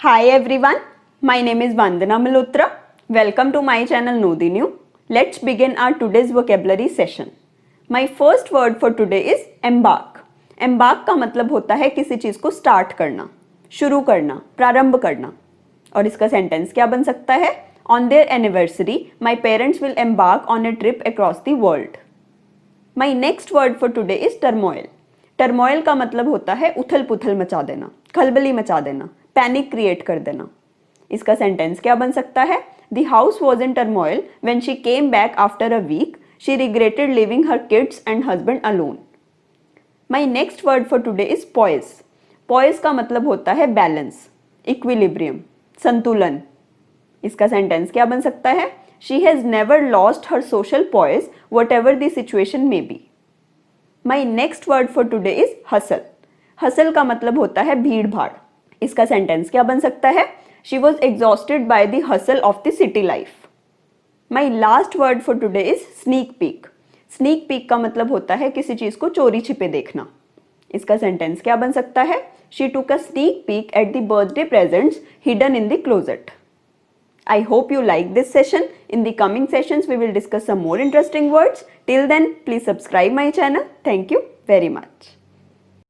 Hi everyone, my name is Vandana Malhotra. Welcome to my channel Know the New. Let's begin our today's vocabulary session. My first word for today is embark. Embark का मतलब होता है किसी चीज को start करना, शुरू करना, प्रारंभ करना. और इसका सेंटेंस क्या बन सकता है? On their anniversary, my parents will embark on a trip across the world. My next word for today is turmoil. Turmoil का मतलब होता है उथल पुथल मचा देना, खलबली मचा देना, पैनिक क्रिएट कर देना. इसका सेंटेंस क्या बन सकता है? The house was in turmoil when she came back after a week. She regretted leaving her kids and husband alone. My next word for today is poise. Poise का मतलब होता है बैलेंस, इक्विलिब्रियम, संतुलन. इसका सेंटेंस क्या बन सकता है? She has never lost her social poise whatever the situation may be. My next word for today is hustle. Hustle का मतलब होता है भीड़ भाड़. इसका सेंटेंस क्या बन सकता है? She was exhausted by the hustle of the city life. My last word for today is sneak peek. Sneak peek का मतलब होता है किसी चीज को चोरी छिपे देखना. इसका सेंटेंस क्या बन सकता है? She took a sneak peak at the birthday presents hidden in the closet. I hope you like this session. In the coming sessions, we will discuss some more interesting words. Till then, please subscribe my channel. Thank you very much.